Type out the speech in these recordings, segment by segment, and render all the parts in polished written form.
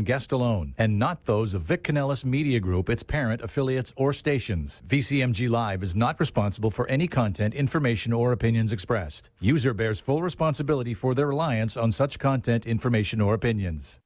Guest alone, and not those of Vic Canellis Media Group, its parent, affiliates, or stations. VCMG Live is not responsible for any content, information, or opinions expressed. User bears full responsibility for their reliance on such content, information, or opinions.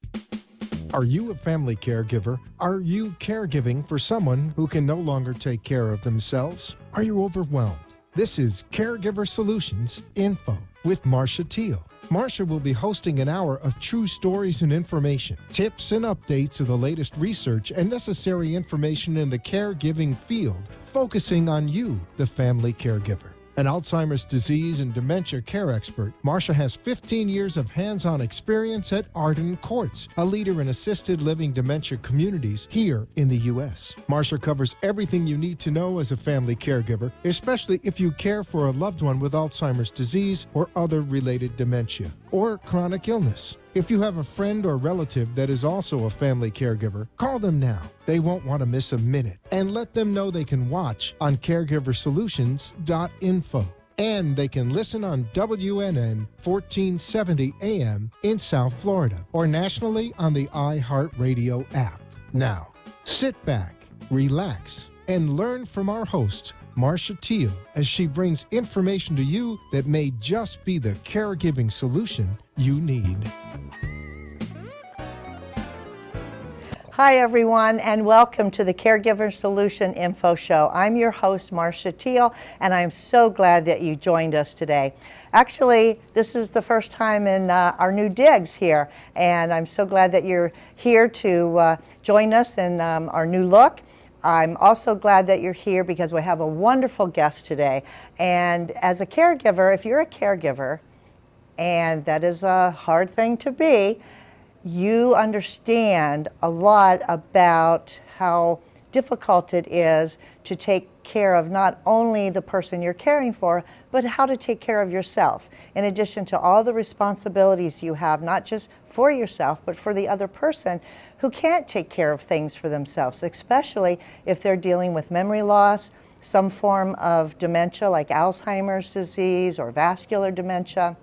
Are you a family caregiver? Are you caregiving for someone who can no longer take care of themselves? Are you overwhelmed? This is Caregiver Solutions Info with Marcia Teele. Marcia will be hosting an hour of true stories and information, tips and updates of the latest research and necessary information in the caregiving field, focusing on you, the family caregiver. An Alzheimer's disease and dementia care expert, Marcia has 15 years of hands-on experience at Arden Courts, a leader in assisted living dementia communities here in the U.S. Marcia covers everything you need to know as a family caregiver, especially if you care for a loved one with Alzheimer's disease or other related dementia or chronic illness. If you have a friend or relative that is also a family caregiver, call them now. They won't want to miss a minute. And let them know they can watch on caregiversolutions.info. And they can listen on WNN 1470 AM in South Florida or nationally on the iHeartRadio app. Now, sit back, relax, and learn from our host, Marcia Teele, as she brings information to you that may just be the caregiving solution you need. Hi, everyone, and welcome to the Caregiver Solution Info Show. I'm your host, Marcia Teele, and I'm so glad that you joined us today. Actually, this is the first time in our new digs here, and I'm so glad that you're here to join us in our new look. I'm also glad that you're here because we have a wonderful guest today. And as a caregiver, if you're a caregiver, and that is a hard thing to be, you understand a lot about how difficult it is to take care of not only the person you're caring for, but how to take care of yourself, in addition to all the responsibilities you have, not just for yourself, but for the other person who can't take care of things for themselves, especially if they're dealing with memory loss, some form of dementia like Alzheimer's disease or vascular dementia.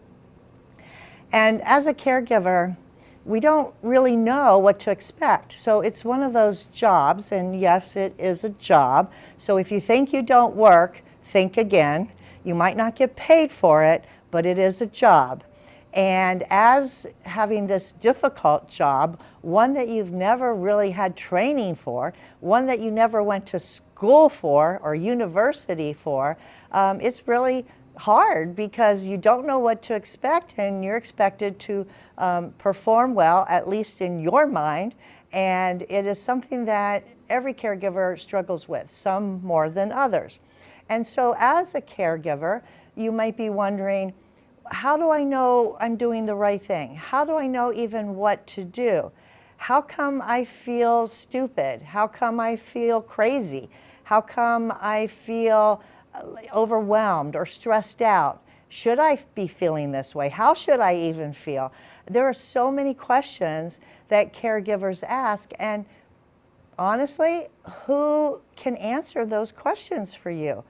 And as a caregiver, we don't really know what to expect. So it's one of those jobs, and yes, it is a job. So if you think you don't work, think again. You might not get paid for it, but it is a job. And as having this difficult job, one that you've never really had training for, one that you never went to school for or university for, it's really hard because you don't know what to expect, and you're expected to perform well, at least in your mind. And it is something that every caregiver struggles with, some more than others. And so as a caregiver, you might be wondering, how do I know I'm doing the right thing? How do I know even what to do? How come I feel stupid? How come I feel crazy? How come I feel overwhelmed or stressed out? Should I be feeling this way? How should I even feel? There are so many questions that caregivers ask, and honestly, who can answer those questions for you?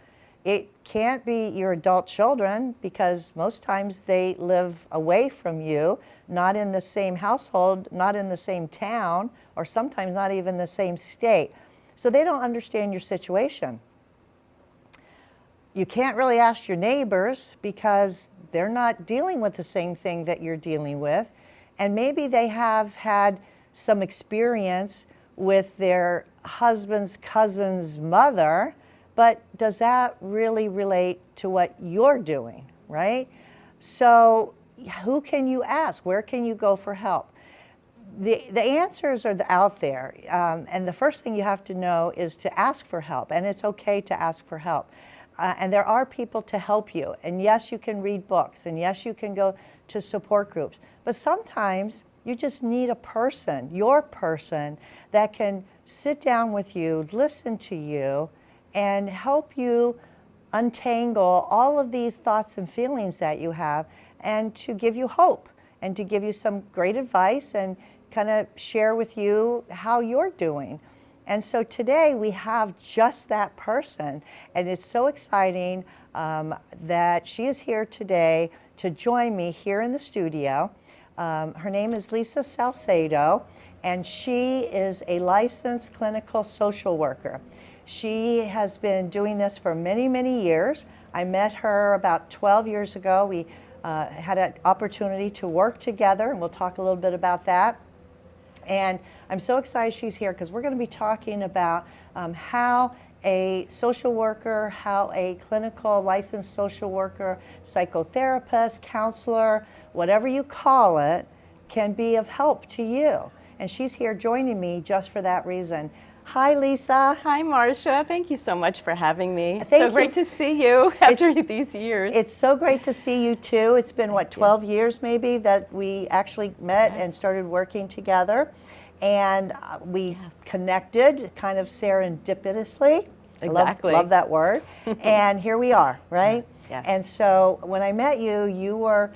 It can't be your adult children, because most times they live away from you, not in the same household, not in the same town, or sometimes not even the same state. So they don't understand your situation. You can't really ask your neighbors because they're not dealing with the same thing that you're dealing with. And maybe they have had some experience with their husband's cousin's mother, but does that really relate to what you're doing, right? So who can you ask? Where can you go for help? The answers are out there. And the first thing you have to know is to ask for help. And it's okay to ask for help. And there are people to help you. And yes, you can read books. And yes, you can go to support groups. But sometimes you just need a person, your person, that can sit down with you, listen to you, and help you untangle all of these thoughts and feelings that you have, and to give you hope, and to give you some great advice, and kind of share with you how you're doing. And so today we have just that person, and it's so exciting that she is here today to join me here in the studio. Her name is Lisa Salcedo, and she is a licensed clinical social worker. She has been doing this for many, many years. I met her about 12 years ago. We had an opportunity to work together, and we'll talk a little bit about that. And I'm so excited she's here because we're going to be talking about how a social worker, how a clinical licensed social worker, psychotherapist, counselor, whatever you call it, can be of help to you. And she's here joining me just for that reason. Hi, Lisa. Hi, Marcia. Thank you so much for having me. Thank so you. great to see you after these years. It's so great to see you too. It's been, what, 12 years maybe that we actually met and started working together. And we connected kind of serendipitously. Exactly. Love that word. And here we are, right? Yes. And so when I met you, you were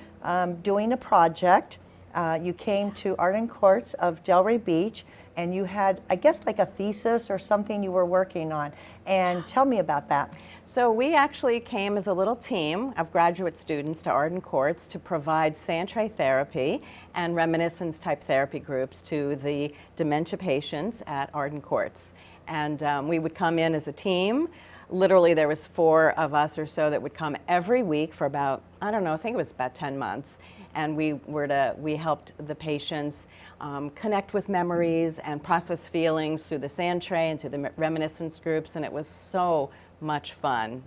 doing a project. You came to Arden Courts of Delray Beach, and you had, I guess, like a thesis or something you were working on. And tell me about that. So we actually came as a little team of graduate students to Arden Courts to provide Santre therapy and reminiscence type therapy groups to the dementia patients at Arden Courts. And we would come in as a team. Literally, there was 4 of us or so that would come every week for about, I don't know, I think it was about 10 months. And we helped the patients connect with memories and process feelings through the Santre and through the reminiscence groups, and it was so much fun.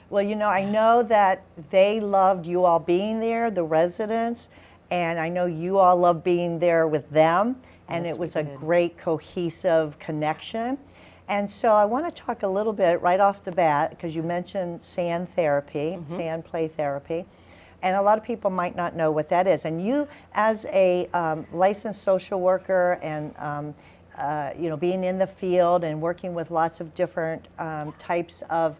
Well, you know, I know that they loved you all being there, the residents, and I know you all loved being there with them, and Yes, it was we a did. great cohesive connection. And so I want to talk a little bit right off the bat, because you mentioned sand therapy, sand play therapy, and a lot of people might not know what that is. And you, as a licensed social worker and you know, being in the field and working with lots of different types of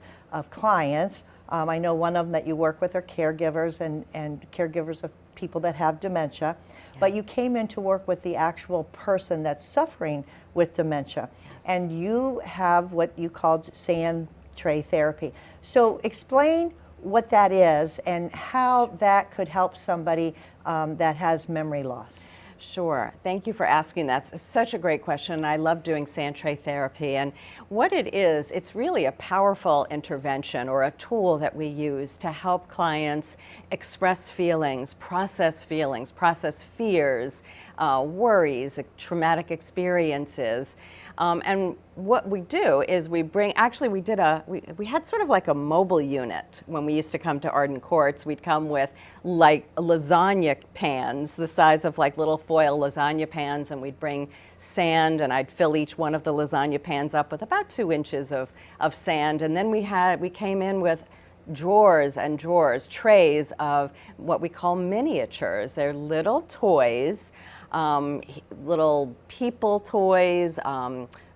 clients. I know one of them that you work with are caregivers and caregivers of people that have dementia. But you came in to work with the actual person that's suffering with dementia. And you have what you called sand tray therapy. So explain what that is and how that could help somebody that has memory loss. Sure. Thank you for asking that. It's such a great question. I love doing Santre therapy. And what it is, it's really a powerful intervention or a tool that we use to help clients express feelings, process fears, worries, traumatic experiences. And what we do is we bring, actually we had sort of like a mobile unit when we used to come to Arden Courts. We'd come with like lasagna pans, the size of like little foil lasagna pans, and we'd bring sand, and I'd fill each one of the lasagna pans up with about 2 inches of sand. And then we came in with drawers and drawers, trays of what we call miniatures. They're little toys, little people toys,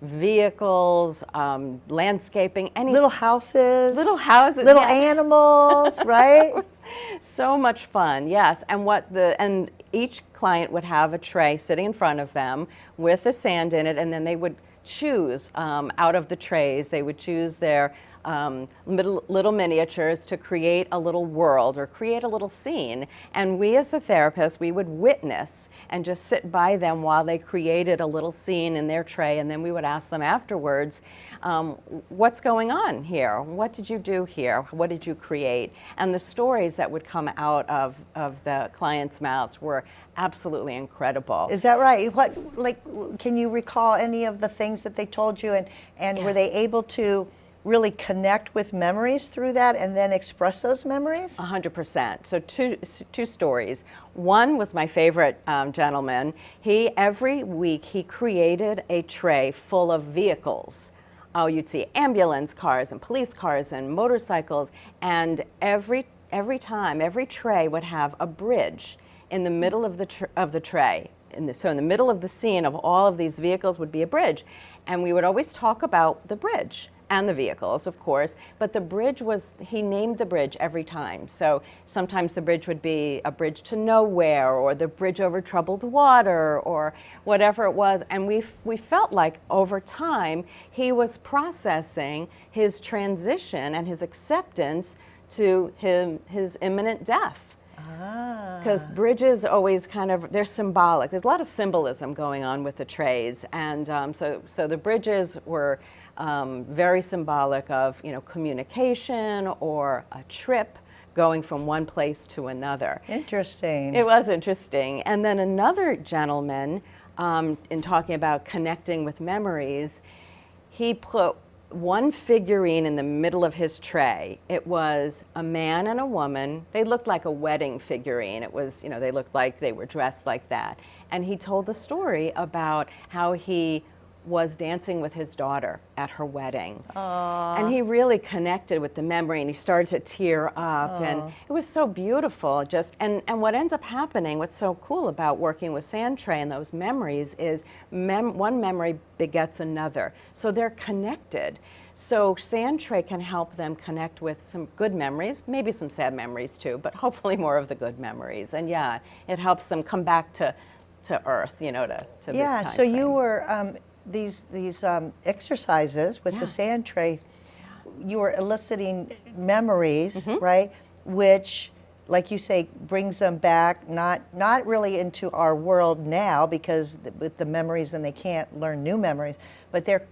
vehicles, landscaping, anything. Little houses. Little yes. Animals, right? So much fun, yes. And each client would have a tray sitting in front of them with the sand in it, and then they would choose out of the trays. They would choose their little miniatures to create a little world or create a little scene. And we as the therapists, we would witness and just sit by them while they created a little scene in their tray, and then we would ask them afterwards, what's going on here? What did you do here? What did you create? And the stories that would come out of the clients' mouths were absolutely incredible. Is that right? Can you recall any of the things that they told you, and Yes. were they able to really connect with memories through that and then express those memories? 100%. So two stories. One was my favorite gentleman. Every week he created a tray full of vehicles. Oh, you'd see ambulance cars and police cars and motorcycles, and every tray would have a bridge in the middle of the tray. So in the middle of the scene of all of these vehicles would be a bridge, and we would always talk about the bridge and the vehicles, of course, but the bridge he named the bridge every time. So sometimes the bridge would be a bridge to nowhere, or the bridge over troubled water, or whatever it was. And we felt like over time he was processing his transition and his acceptance to his imminent death. because bridges always kind of, they're symbolic. There's a lot of symbolism going on with the trays, and so the bridges were very symbolic of, you know, communication or a trip going from one place to another. Interesting. It was interesting. And then another gentleman, in talking about connecting with memories, he put one figurine in the middle of his tray. It was a man and a woman. They looked like a wedding figurine. It was, you know, they looked like they were dressed like that. And he told the story about how he was dancing with his daughter at her wedding. Aww. And he really connected with the memory, and he started to tear up. And it was so beautiful. Just and what ends up happening, what's so cool about working with sand tray and those memories is one memory begets another. So they're connected. So sand tray can help them connect with some good memories, maybe some sad memories too, but hopefully more of the good memories. And yeah, it helps them come back to earth, you know, to this time so you frame. were these exercises with the sand tray, you were eliciting memories, right? Which, like you say, brings them back, not really into our world now, because with the memories, and they can't learn new memories, but they're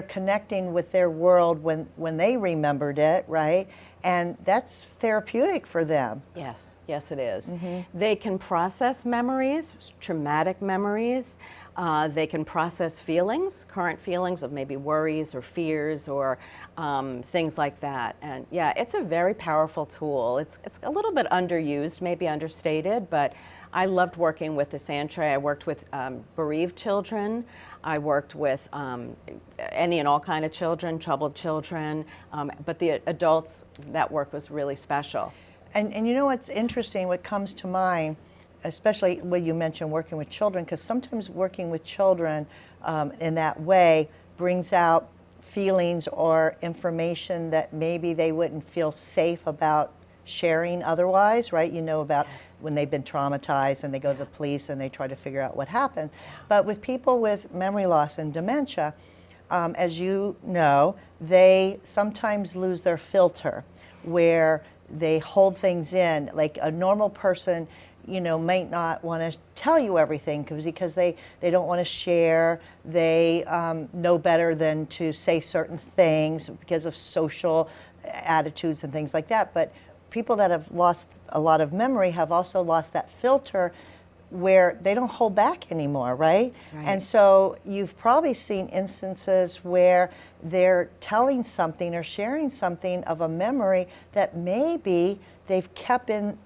connecting with their world when they remembered it, right? And that's therapeutic for them. Yes, yes it is. They can process memories, traumatic memories. They can process feelings, current feelings of maybe worries or fears or things like that. And yeah, it's a very powerful tool. It's a little bit underused, maybe understated, but I loved working with the sand tray. I worked with bereaved children. I worked with any and all kind of children, troubled children, but the adults, that work was really special. And you know what's interesting, what comes to mind, especially when you mentioned working with children, because sometimes working with children in that way brings out feelings or information that maybe they wouldn't feel safe about sharing otherwise, right? You know about when they've been traumatized and they go to the police and they try to figure out what happens. But with people with memory loss and dementia, as you know, they sometimes lose their filter, where they hold things in. Like a normal person, you know, might not want to tell you everything because they don't want to share. They know better than to say certain things because of social attitudes and things like that. But people that have lost a lot of memory have also lost that filter where they don't hold back anymore, right? And so you've probably seen instances where they're telling something or sharing something of a memory that maybe they've kept in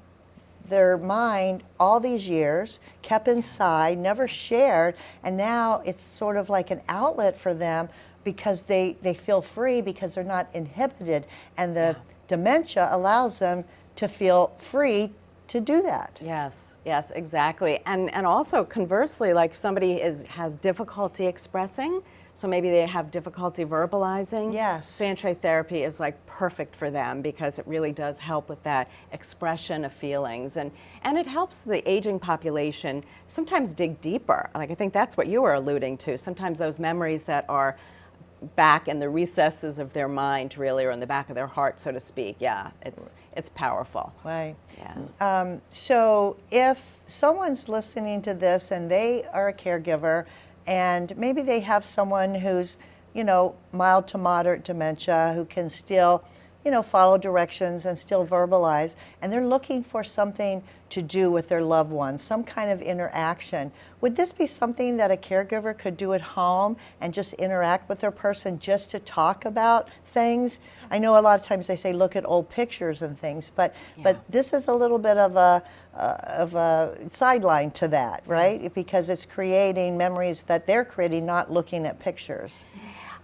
their mind all these years, kept inside, never shared, and now it's sort of like an outlet for them because they feel free because they're not inhibited, and the dementia allows them to feel free to do that. Yes, yes, exactly. And also conversely, like if somebody has difficulty expressing, so maybe they have difficulty verbalizing. Yes. Sand tray therapy is like perfect for them because it really does help with that expression of feelings. And it helps the aging population sometimes dig deeper. Like I think that's what you were alluding to. Sometimes those memories that are back in the recesses of their mind, really, or in the back of their heart, so to speak. Yeah, it's powerful. Right. Yeah. So if someone's listening to this and they are a caregiver, and maybe they have someone who's, you know, mild to moderate dementia, who can still, you know, follow directions and still verbalize, and they're looking for something to do with their loved ones, some kind of interaction. Would this be something that a caregiver could do at home and just interact with their person just to talk about things? I know a lot of times they say look at old pictures and things, but this is a little bit of a sideline to that, right? Because it's creating memories that they're creating, not looking at pictures.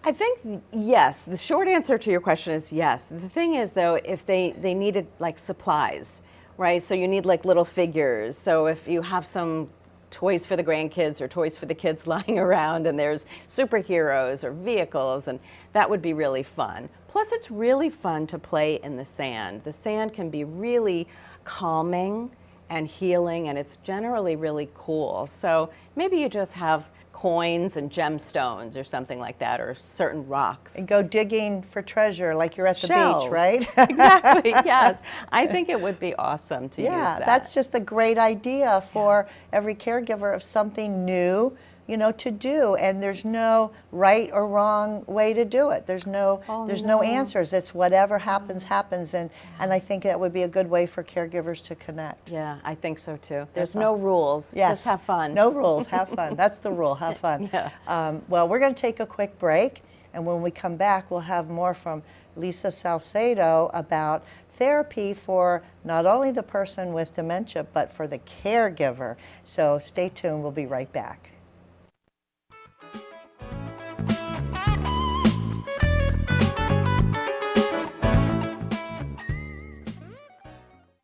I think yes. The short answer to your question is yes. The thing is, though, if they needed like supplies, right? So you need like little figures. So if you have some toys for the grandkids or toys for the kids lying around, and there's superheroes or vehicles, and that would be really fun. Plus, it's really fun to play in the sand. The sand can be really calming and healing, and it's generally really cool. So maybe you just have coins and gemstones or something like that, or certain rocks. And go digging for treasure like you're at the Shells. beach, right? Exactly, yes. I think it would be awesome to use Yeah, that. that's just a great idea for every caregiver of something new, to do. And there's no right or wrong way to do it. There's no answers. It's whatever happens, happens. And I think that would be a good way for caregivers to connect. Yeah, I think so too. There's no rules. Yes. Just have fun. No rules, have fun. That's the rule, have fun. Yeah. Well, we're going to take a quick break. And when we come back, we'll have more from Lisa Salcedo about therapy for not only the person with dementia, but for the caregiver. So stay tuned. We'll be right back.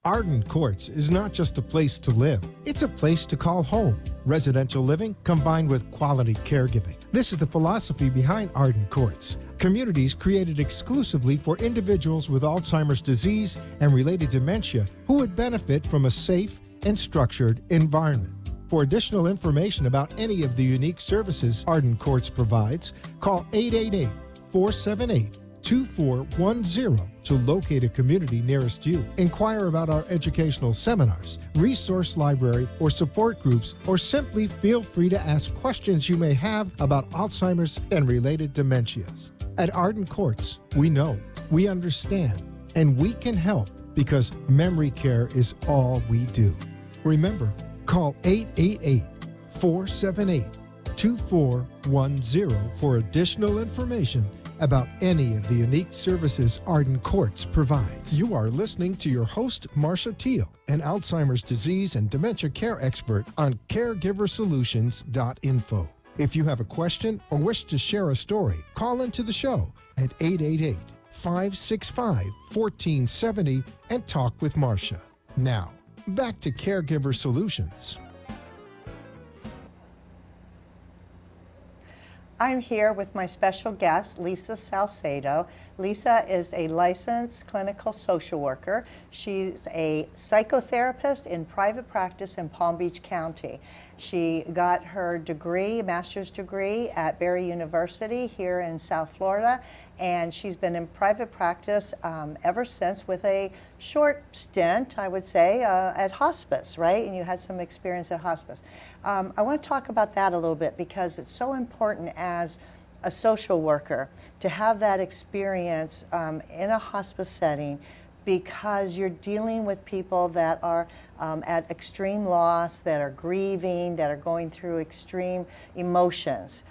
Arden Courts is not just a place to live, it's a place to call home. Residential living combined with quality caregiving. This is the philosophy behind Arden Courts. Communities created exclusively for individuals with Alzheimer's disease and related dementia who would benefit from a safe and structured environment. For additional information about any of the unique services Arden Courts provides, call 888-478-2410 to locate a community nearest you. Inquire about our educational seminars, resource library, or support groups, or simply feel free to ask questions you may have about Alzheimer's and related dementias. At Arden Courts, we know, we understand, and we can help because memory care is all we do. Remember, call 888-478-2410 for additional information about any of the unique services Arden Courts provides. You are listening to your host, Marcia Teele, an Alzheimer's disease and dementia care expert on caregiversolutions.info. If you have a question or wish to share a story, call into the show at 888-565-1470 and talk with Marcia. Now, back to Caregiver Solutions. I'm here with my special guest, Lisa Salcedo. Lisa is a licensed clinical social worker. She's a psychotherapist in private practice in Palm Beach County. She got her degree, master's degree at Barry University here in South Florida, and she's been in private practice ever since with a short stint, I would say, at hospice, right? And you had some experience at hospice. I want to talk about that a little bit because it's so important as a social worker to have that experience in a hospice setting, because you're dealing with people that are at extreme loss, that are grieving, that are going through extreme emotions.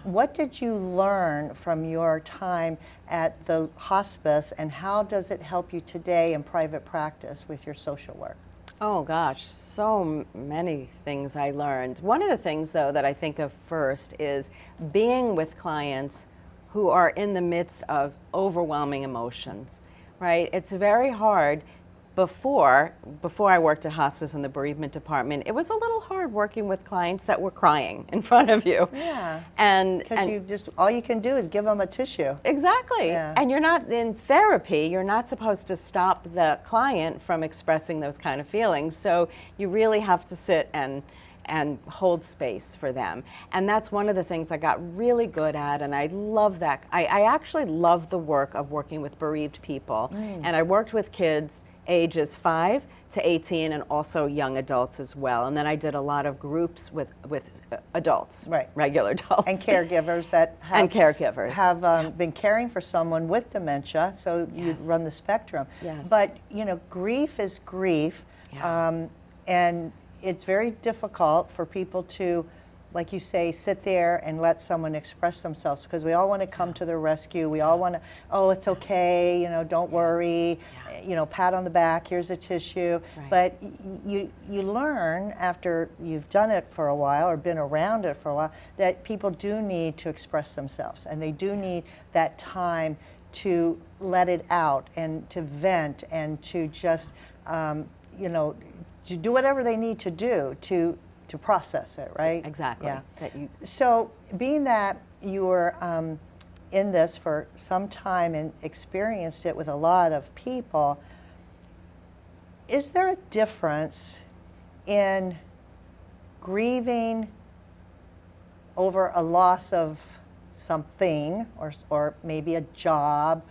What did you learn from your time at the hospice, and how does it help you today in private practice with your social work? Oh gosh, so many things I learned. One of the things though that I think of first is being with clients who are in the midst of overwhelming emotions, right? It's very hard. Before I worked at hospice in the bereavement department, it was a little hard working with clients that were crying in front of you. Yeah. And Because all you can do is give them a tissue. Exactly. Yeah. And you're not in therapy, you're not supposed to stop the client from expressing those kind of feelings. So you really have to sit and hold space for them. And that's one of the things I got really good at, and I love that. I actually love the work of working with bereaved people. And I worked with kids ages 5 to 18 and also young adults as well. And then I did a lot of groups with adults, Right. regular adults. And caregivers that have been caring for someone with dementia, so you Yes. run the spectrum. Yes. But grief is grief, Yeah. and it's very difficult for people to, like you say, sit there and let someone express themselves, because we all want to come to their rescue. We all want to, oh, it's okay, don't worry, pat on the back, here's a tissue. Right. But you learn after you've done it for a while or been around it for a while that people do need to express themselves, and they do need that time to let it out and to vent and to just, to do whatever they need to do to process it, right? Exactly. Yeah. That you, So, being that you were in this for some time and experienced it with a lot of people, is there a difference in grieving over a loss of something or maybe a job,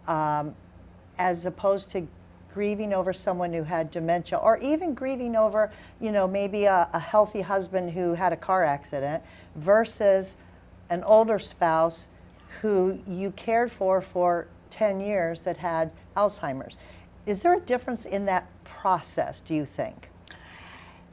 as opposed to grieving over someone who had dementia, or even grieving over, maybe a healthy husband who had a car accident versus an older spouse who you cared for 10 years that had Alzheimer's. Is there a difference in that process, do you think?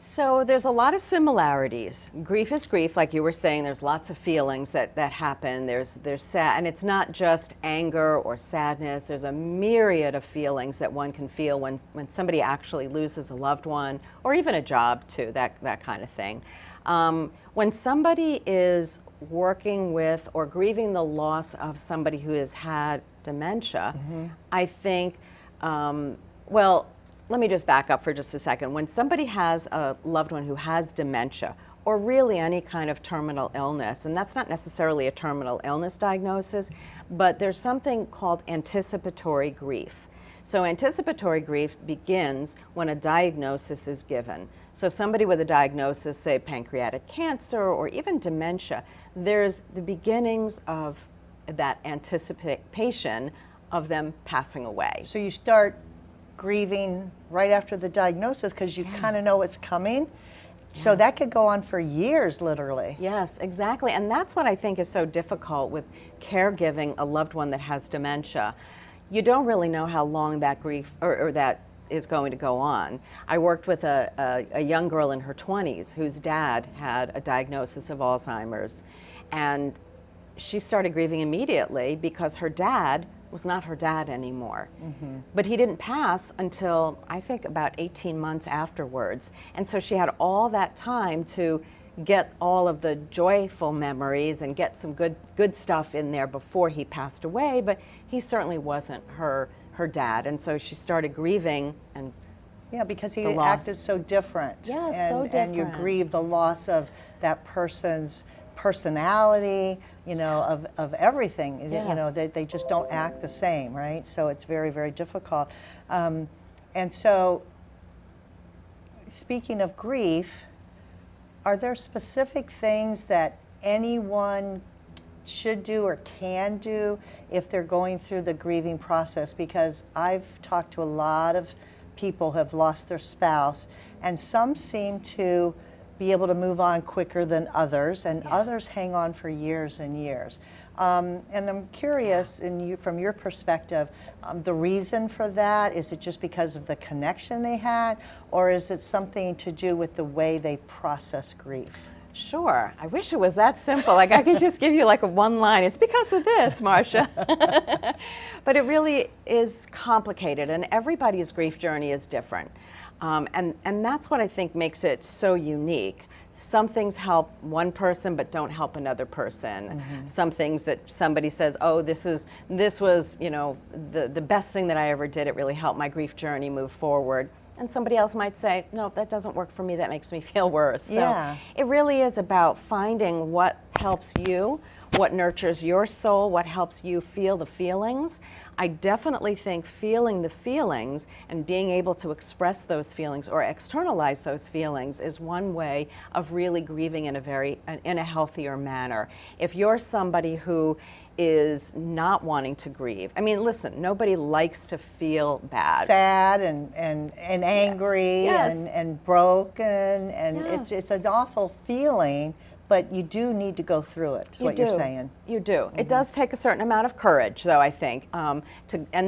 So there's a lot of similarities. Grief is grief, like you were saying. There's lots of feelings that happen. There's sad, and it's not just anger or sadness. There's a myriad of feelings that one can feel when somebody actually loses a loved one, or even a job too, that kind of thing. When somebody is working with or grieving the loss of somebody who has had dementia, I think, well, let me just back up for just a second. When somebody has a loved one who has dementia, or really any kind of terminal illness, and that's not necessarily a terminal illness diagnosis, but there's something called anticipatory grief. So anticipatory grief begins when a diagnosis is given. So somebody with a diagnosis, say pancreatic cancer or even dementia, there's the beginnings of that anticipation of them passing away. So you start grieving right after the diagnosis because you kind of know it's coming. Yes. So that could go on for years, literally. Yes, exactly. And that's what I think is so difficult with caregiving a loved one that has dementia. You don't really know how long that grief or that is going to go on. I worked with a young girl in her 20s whose dad had a diagnosis of Alzheimer's, and she started grieving immediately because her dad was not her dad anymore. But he didn't pass until, I think, about 18 months afterwards. And so she had all that time to get all of the joyful memories and get some good stuff in there before he passed away, but he certainly wasn't her dad. And so she started grieving, and yeah, because he acted so different. Yeah, so different. And you grieve the loss of that person's personality, of everything. Yes. They just don't act the same, right? So it's very, very difficult. And so, speaking of grief, are there specific things that anyone should do or can do if they're going through the grieving process? Because I've talked to a lot of people who have lost their spouse, and some seem to be able to move on quicker than others, and others hang on for years and years. And I'm curious, from your perspective, the reason for that, is it just because of the connection they had, or is it something to do with the way they process grief? Sure. I wish it was that simple. Like I could just give you like a one line. It's because of this, Marcia. But it really is complicated, and everybody's grief journey is different. And that's what I think makes it so unique. Some things help one person but don't help another person. Some things that somebody says, oh, this was the best thing that I ever did. It really helped my grief journey move forward. And somebody else might say, no, that doesn't work for me. That makes me feel worse. So it really is about finding what helps you, what nurtures your soul, what helps you feel the feelings. I definitely think feeling the feelings and being able to express those feelings or externalize those feelings is one way of really grieving in a healthier manner. If you're somebody who is not wanting to grieve, I mean, listen, nobody likes to feel bad. Sad and angry and broken, and it's an awful feeling. But you do need to go through it, is what you're saying. You do. It does take a certain amount of courage, though, I think. And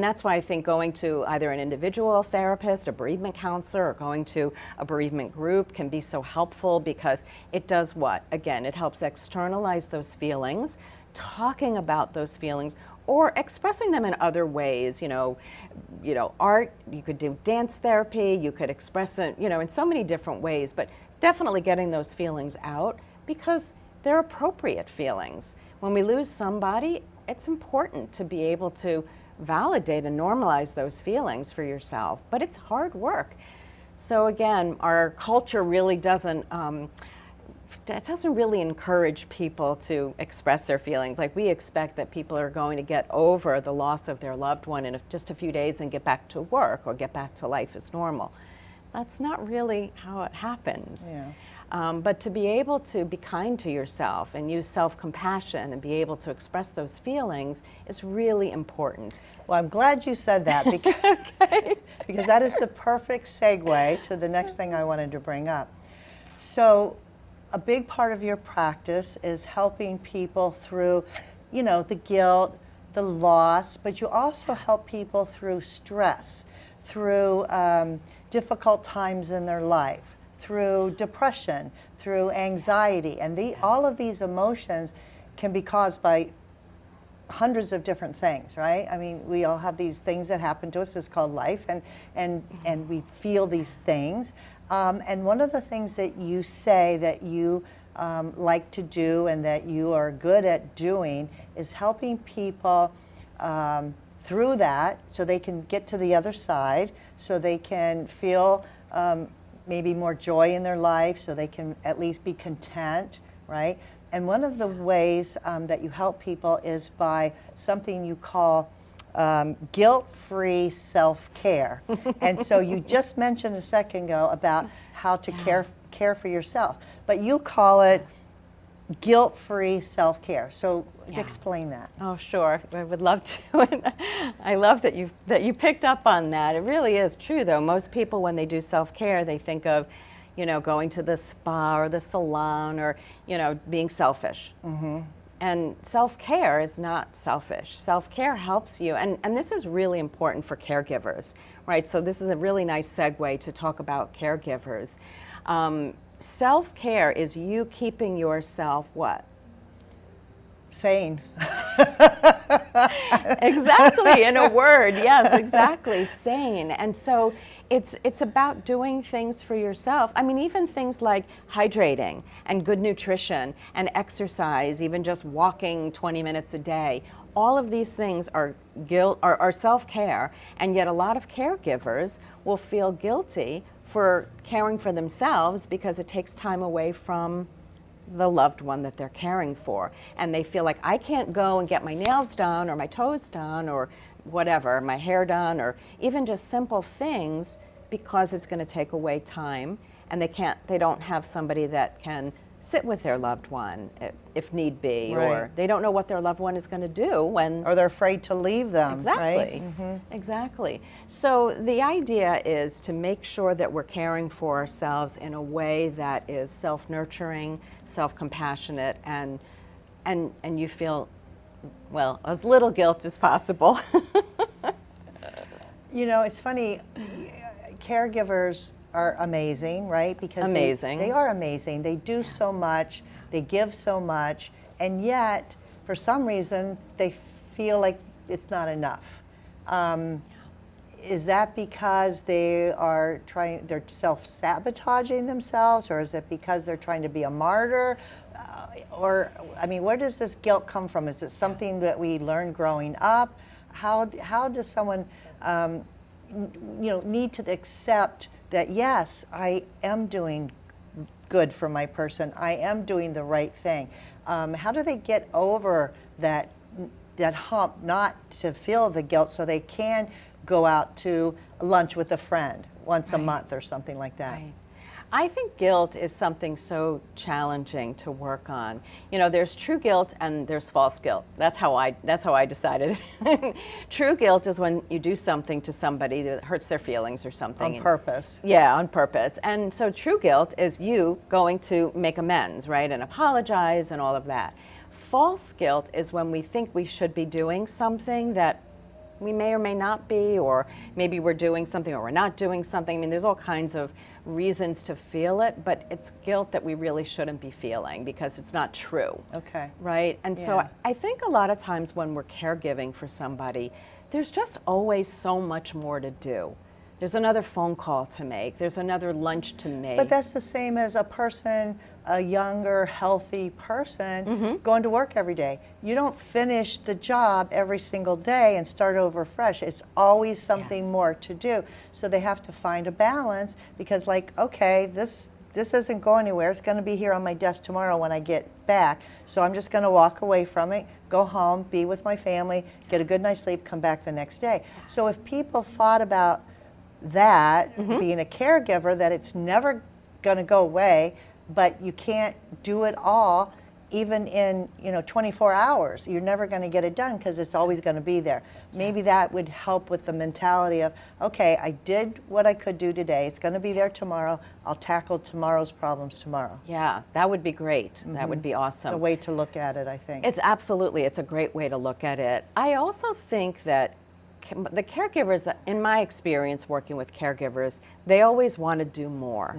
that's why I think going to either an individual therapist, a bereavement counselor, or going to a bereavement group can be so helpful, because it does what? Again, it helps externalize those feelings, talking about those feelings, or expressing them in other ways. Art, you could do dance therapy, you could express it, in so many different ways, but definitely getting those feelings out, because they're appropriate feelings. When we lose somebody, it's important to be able to validate and normalize those feelings for yourself, but it's hard work. So again, our culture really doesn't really encourage people to express their feelings. Like, we expect that people are going to get over the loss of their loved one in just a few days and get back to work or get back to life as normal. That's not really how it happens. Yeah. But to be able to be kind to yourself and use self-compassion and be able to express those feelings is really important. Well, I'm glad you said that because, because that is the perfect segue to the next thing I wanted to bring up. So a big part of your practice is helping people through, you know, the guilt, the loss, but you also help people through stress, through difficult times in their life, through depression, through anxiety. And all of these emotions can be caused by hundreds of different things, right? I mean, we all have these things that happen to us. It's called life, and we feel these things. And one of the things that you say that you like to do and that you are good at doing is helping people through that so they can get to the other side, so they can feel maybe more joy in their life, so they can at least be content, right? And one of the ways that you help people is by something you call guilt-free self-care. And so you just mentioned a second ago about how to care for yourself, but you call it guilt-free self-care. So explain that. Oh, sure. I would love to. I love that you picked up on that. It really is true, though. Most people, when they do self-care, they think of, you know, going to the spa or the salon or, you know, being selfish. Mm-hmm. And self-care is not selfish. Self-care helps you, and this is really important for caregivers, right? So this is a really nice segue to talk about caregivers. Self-care is you keeping yourself what? Sane. Exactly, in a word, yes, exactly, sane. And so it's about doing things for yourself. I mean, even things like hydrating and good nutrition and exercise, even just walking 20 minutes a day. All of these things are self-care, and yet a lot of caregivers will feel guilty for caring for themselves because it takes time away from the loved one that they're caring for. And they feel like, I can't go and get my nails done or my toes done or whatever, my hair done, or even just simple things, because it's going to take away time, and they don't have somebody that can sit with their loved one if need be, right. Or they don't know what their loved one is going to do when... Or they're afraid to leave them, exactly. Right? Mm-hmm. Exactly. So the idea is to make sure that we're caring for ourselves in a way that is self-nurturing, self-compassionate, and you feel, well, as little guilt as possible. You know, it's funny, caregivers are amazing, right? Because amazing. They are amazing. They do so much, they give so much, and yet, for some reason, they feel like it's not enough. Is that because they're self-sabotaging themselves, or is it because they're trying to be a martyr? Or, I mean, where does this guilt come from? Is it something that we learned growing up? How does someone, need to accept that, yes, I am doing good for my person, I am doing the right thing? How do they get over that hump not to feel the guilt so they can go out to lunch with a friend once a month or something like that? Right. I think guilt is something so challenging to work on. You know, there's true guilt and there's false guilt. That's how I decided. True guilt is when you do something to somebody that hurts their feelings or something. On purpose. Yeah, on purpose. And so true guilt is you going to make amends, right, and apologize and all of that. False guilt is when we think we should be doing something that we may or may not be, or maybe we're doing something or we're not doing something. I mean, there's all kinds of reasons to feel it, but it's guilt that we really shouldn't be feeling because it's not true. Okay. Right? And so I think a lot of times when we're caregiving for somebody, there's just always so much more to do. There's another phone call to make. There's another lunch to make. But that's the same as a younger, healthy person going to work every day. You don't finish the job every single day and start over fresh. It's always something more to do. So they have to find a balance because, like, okay, this isn't going anywhere. It's going to be here on my desk tomorrow when I get back. So I'm just going to walk away from it, go home, be with my family, get a good night's sleep, come back the next day. So if people thought about that, being a caregiver, that it's never going to go away, but you can't do it all even in 24 hours. You're never going to get it done because it's always going to be there. Maybe that would help with the mentality of, okay, I did what I could do today. It's going to be there tomorrow. I'll tackle tomorrow's problems tomorrow. Yeah, that would be great. That would be awesome. It's a way to look at it, I think. It's a great way to look at it. I also think that the caregivers, in my experience working with caregivers, they always want to do more,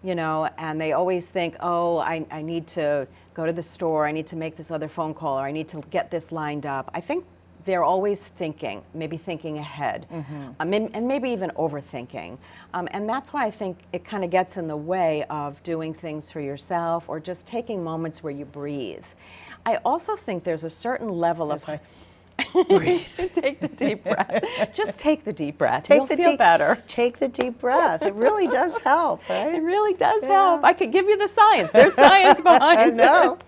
and they always think, oh, I need to go to the store, I need to make this other phone call, or I need to get this lined up. I think they're always thinking, maybe thinking ahead, and maybe even overthinking. And that's why I think it kind of gets in the way of doing things for yourself or just taking moments where you breathe. I also think there's a certain level of... Breathe. Take the deep breath. Just take the deep breath. You'll feel better. Take the deep breath. It really does help, right? It really does help. I could give you the science. There's science behind it.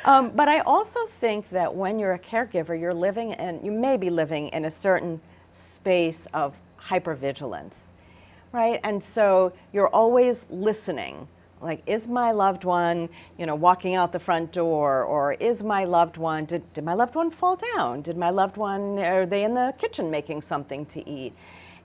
But I also think that when you're a caregiver, you may be living in a certain space of hypervigilance, right? And so you're always listening. Like, is my loved one, walking out the front door, or is my loved one, did my loved one fall down? Did my loved one, are they in the kitchen making something to eat?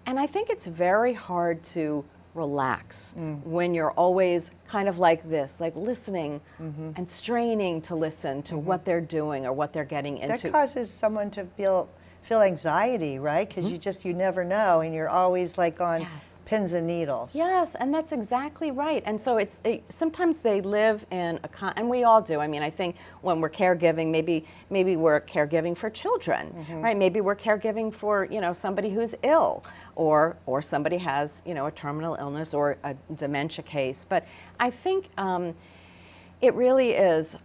And I think it's very hard to relax when you're always kind of like this, like listening and straining to listen to what they're doing or what they're getting into. That causes someone to feel anxiety, right? Because you never know, and you're always like on pins and needles. Yes, and that's exactly right. And so sometimes they live in and we all do. I mean, I think when we're caregiving, maybe we're caregiving for children, right? Maybe we're caregiving for somebody who's ill, or somebody has a terminal illness or a dementia case. But I think it really is.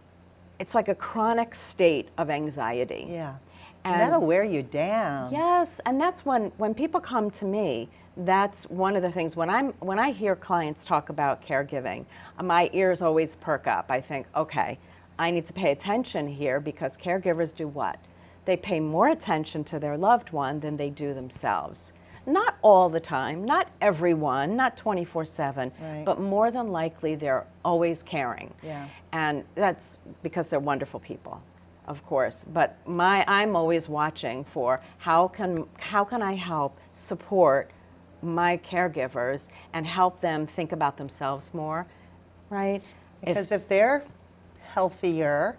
It's like a chronic state of anxiety. Yeah. And that'll wear you down. Yes, and that's when people come to me, that's one of the things, when I hear clients talk about caregiving, my ears always perk up. I think, okay, I need to pay attention here, because caregivers do what? They pay more attention to their loved one than they do themselves. Not all the time, not everyone, not 24/7, right, but more than likely they're always caring. Yeah. And that's because they're wonderful people, of course. But I'm always watching for how can I help support my caregivers and help them think about themselves more, right? Because if they're healthier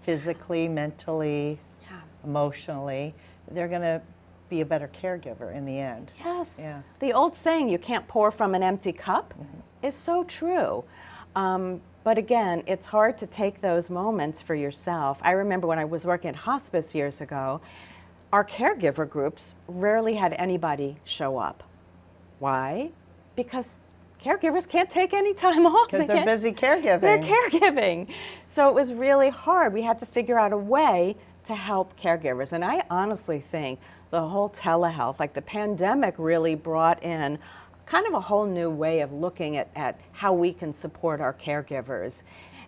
physically, mentally, emotionally, they're going to be a better caregiver in the end. Yes. Yeah. The old saying, you can't pour from an empty cup, is so true. But again, it's hard to take those moments for yourself. I remember when I was working at hospice years ago, our caregiver groups rarely had anybody show up. Why? Because caregivers can't take any time off. Because they're busy caregiving. They're caregiving. So it was really hard. We had to figure out a way to help caregivers. And I honestly think the whole telehealth, like the pandemic, really brought in kind of a whole new way of looking at how we can support our caregivers.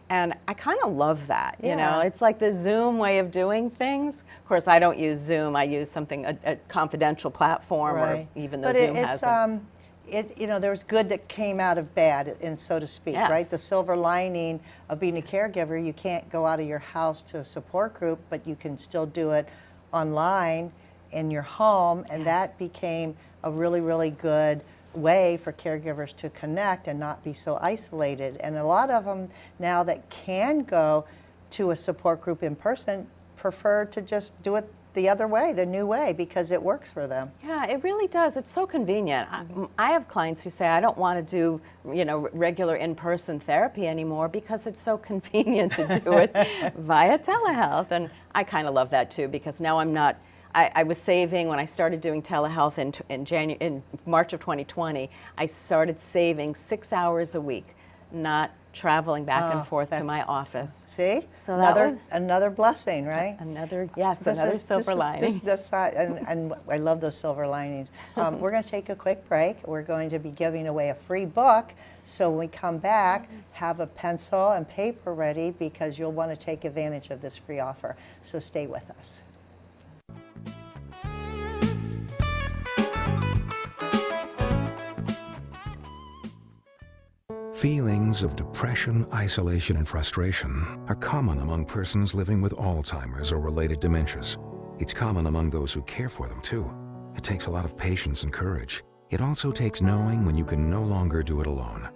And I kind of love that, you know. It's like the Zoom way of doing things. Of course, I don't use Zoom. I use a confidential platform, or even though Zoom has there was good that came out of bad, and so to speak, right? The silver lining of being a caregiver, you can't go out of your house to a support group, but you can still do it online in your home, and that became a really, really good way for caregivers to connect and not be so isolated. And a lot of them now that can go to a support group in person prefer to just do it the other way, the new way, because it works for them. Yeah, it really does. It's so convenient. I have clients who say, I don't want to do, regular in-person therapy anymore because it's so convenient to do it via telehealth. And I kind of love that too, because now I'm not, I was saving, when I started doing telehealth in March of 2020, I started saving 6 hours a week, not traveling back and forth to my office. See? So another blessing, right? Another silver lining. And I love those silver linings. We're going to take a quick break. We're going to be giving away a free book. So when we come back, have a pencil and paper ready, because you'll want to take advantage of this free offer. So stay with us. Feelings of depression, isolation, and frustration are common among persons living with Alzheimer's or related dementias. It's common among those who care for them, too. It takes a lot of patience and courage. It also takes knowing when you can no longer do it alone.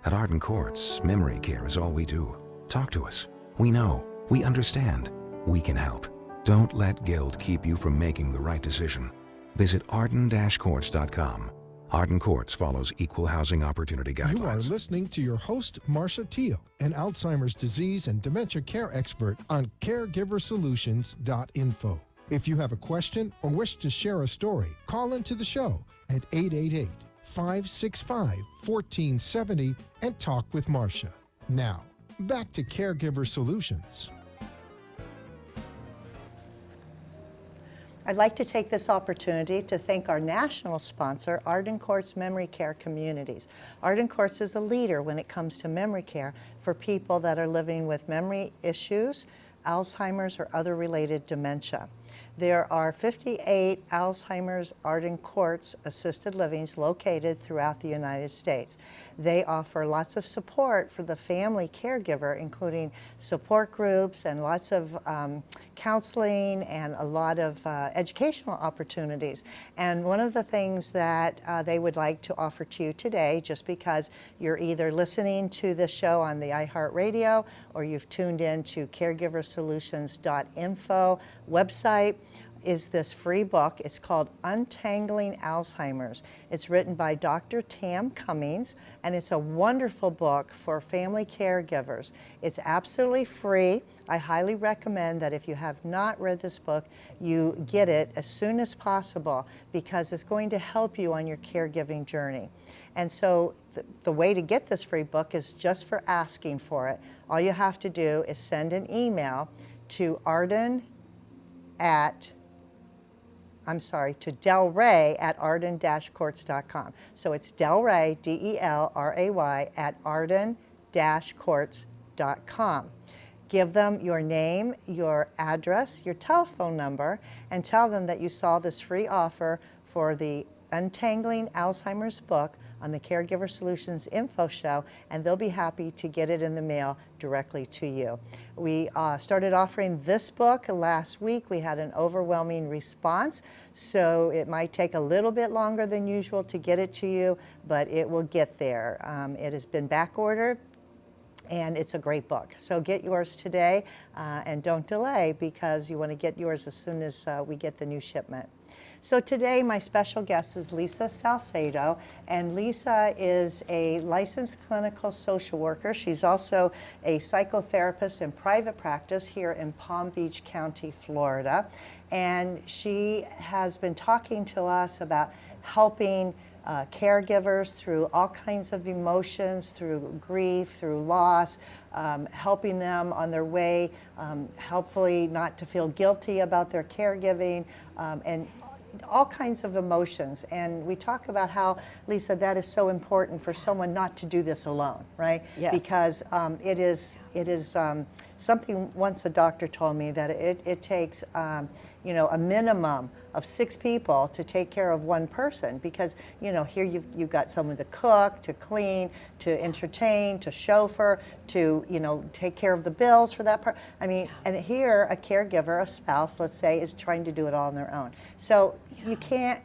At Arden Courts, memory care is all we do. Talk to us. We know. We understand. We can help. Don't let guilt keep you from making the right decision. Visit arden-courts.com. Arden Courts follows equal housing opportunity guidelines. You are listening to your host, Marcia Teele, an Alzheimer's disease and dementia care expert on caregiversolutions.info. If you have a question or wish to share a story, call into the show at 888-565-1470 and talk with Marcia. Now, back to Caregiver Solutions. I'd like to take this opportunity to thank our national sponsor, Arden Courts Memory Care Communities. Arden Courts is a leader when it comes to memory care for people that are living with memory issues, Alzheimer's, or other related dementia. There are 58 Alzheimer's Arden Courts assisted livings located throughout the United States. They offer lots of support for the family caregiver, including support groups and lots of counseling and a lot of educational opportunities. And one of the things that they would like to offer to you today, just because you're either listening to this show on the iHeartRadio or you've tuned in to caregiversolutions.info website, is this free book. It's called Untangling Alzheimer's. It's written by Dr. Tam Cummings, and it's a wonderful book for family caregivers. It's absolutely free. I highly recommend that if you have not read this book, you get it as soon as possible, because it's going to help you on your caregiving journey. And so the way to get this free book is just for asking for it. All you have to do is send an email to Delray at arden-courts.com. So it's Delray, D-E-L-R-A-Y, at arden-courts.com. Give them your name, your address, your telephone number, and tell them that you saw this free offer for the Untangling Alzheimer's book on the Caregiver Solutions Info Show, and they'll be happy to get it in the mail directly to you. We started offering this book last week. We had an overwhelming response, so it might take a little bit longer than usual to get it to you, but it will get there. It has been back ordered, and it's a great book. So get yours today, and don't delay, because you want to get yours as soon as we get the new shipment. So today my special guest is Lisa Salcedo, and Lisa is a licensed clinical social worker. She's also a psychotherapist in private practice here in Palm Beach County, Florida. And she has been talking to us about helping caregivers through all kinds of emotions, through grief, through loss, helping them on their way, helpfully not to feel guilty about their caregiving, and all kinds of emotions. And we talk about how, Lisa, that is so important for someone not to do this alone, right? Yes. Because it is something, once a doctor told me that it takes a minimum of 6 people to take care of one person, because here you've got someone to cook, to clean, to entertain, to chauffeur, to take care of the bills for that part. I mean, and here a caregiver, a spouse, let's say, is trying to do it all on their own. So you can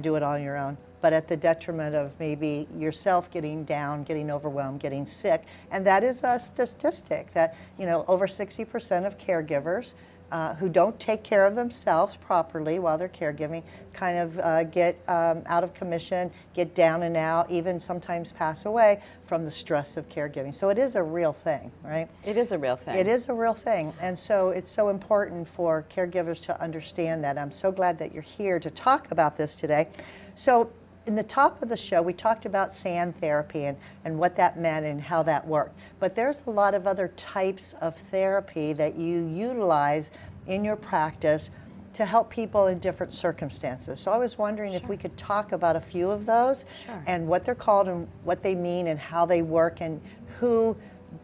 do it all on your own, but at the detriment of maybe yourself getting down, getting overwhelmed, getting sick. And that is a statistic that over 60% of caregivers who don't take care of themselves properly while they're caregiving kind of get out of commission, get down and out, even sometimes pass away from the stress of caregiving. So it is a real thing, right? It is a real thing. It is a real thing. And so it's so important for caregivers to understand that. I'm so glad that you're here to talk about this today. So in the top of the show, we talked about sand therapy and what that meant and how that worked. But there's a lot of other types of therapy that you utilize in your practice to help people in different circumstances. So I was wondering if we could talk about a few of those and what they're called and what they mean and how they work and who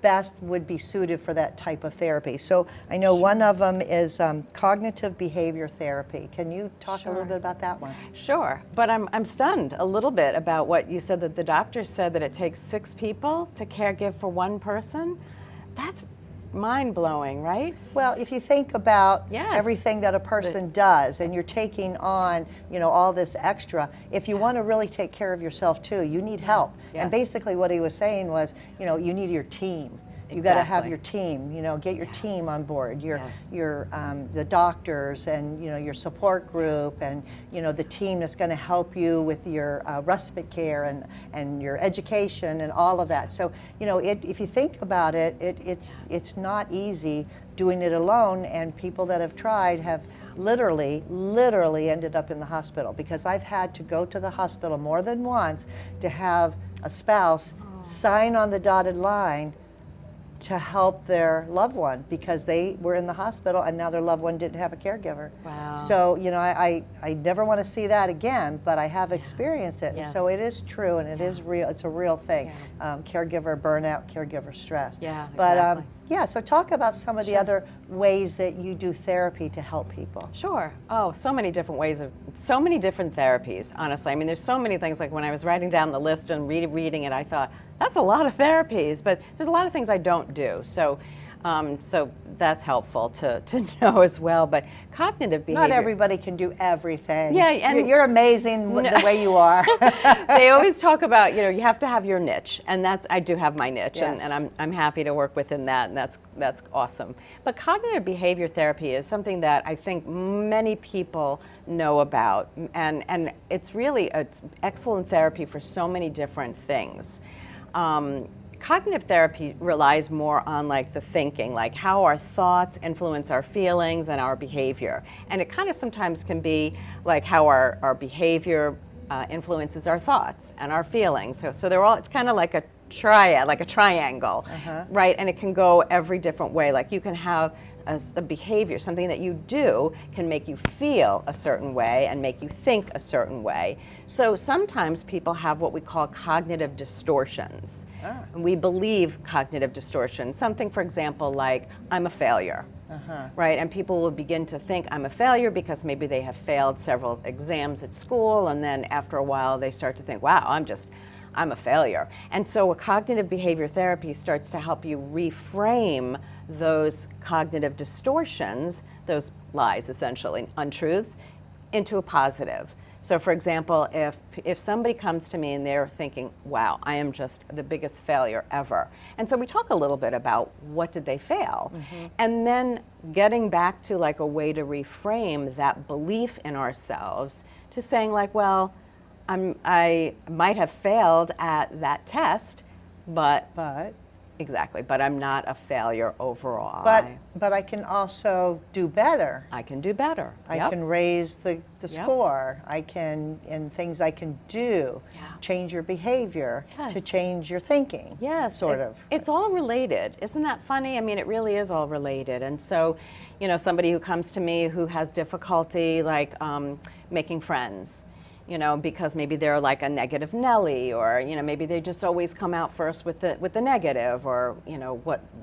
best would be suited for that type of therapy. So I know one of them is cognitive behavior therapy. Can you talk a little bit about that one? Sure, but I'm stunned a little bit about what you said, that the doctor said that it takes 6 people to caregive for one person. That's mind-blowing, right? Well, if you think about Yes. everything that a person does, and you're taking on, all this extra, if you want to really take care of yourself too, you need help. Yes. And basically what he was saying was, you need your team. You got to have Exactly. your team, get your team on board, Yes. the doctors and, your support group and, the team that's going to help you with your respite care and your education and all of that. So, if you think about it, it's not easy doing it alone, and people that have tried have literally ended up in the hospital, because I've had to go to the hospital more than once to have a spouse sign on the dotted line to help their loved one, because they were in the hospital and now their loved one didn't have a caregiver. Wow. So, I never want to see that again, but I have experienced it. Yes. And so it is true, and it is real. It's a real thing. Caregiver burnout, caregiver stress. Yeah, But exactly. so talk about some of the other ways that you do therapy to help people. Sure. Oh, so many different ways so many different therapies, honestly. I mean, there's so many things. Like when I was writing down the list and reading it, I thought, that's a lot of therapies, but there's a lot of things I don't do. So that's helpful to know as well. But cognitive behavior. Not everybody can do everything. Yeah, and you're amazing the way you are. They always talk about, you have to have your niche, and I do have my niche, Yes. and I'm happy to work within that, and that's awesome. But cognitive behavior therapy is something that I think many people know about, and it's excellent therapy for so many different things. Cognitive therapy relies more on the thinking, like how our thoughts influence our feelings and our behavior. And it kind of sometimes can be like how our behavior influences our thoughts and our feelings. So they're all, it's kind of like a triad, like a triangle, right? And it can go every different way. Like you can have a behavior, something that you do can make you feel a certain way and make you think a certain way. So sometimes people have what we call cognitive distortions. And we believe cognitive distortions. Something, for example, like, I'm a failure. Right? And people will begin to think I'm a failure because maybe they have failed several exams at school, and then after a while they start to think, wow, I'm a failure. And so a cognitive behavior therapy starts to help you reframe those cognitive distortions, those lies essentially, untruths, into a positive. So for example, if somebody comes to me and they're thinking, wow, I am just the biggest failure ever. And so we talk a little bit about what did they fail? And then getting back to a way to reframe that belief in ourselves to saying well, I might have failed at that test, but exactly, but I'm not a failure overall. But I can also do better. I can do better. I Yep. can raise the score. I can, and things I can do, change your behavior to Yes. change your thinking. Yes, Sort of. It's all related. Isn't that funny? I mean, it really is all related. And so, somebody who comes to me who has difficulty making friends, because maybe they're like a negative Nelly, or maybe they just always come out first with the negative, or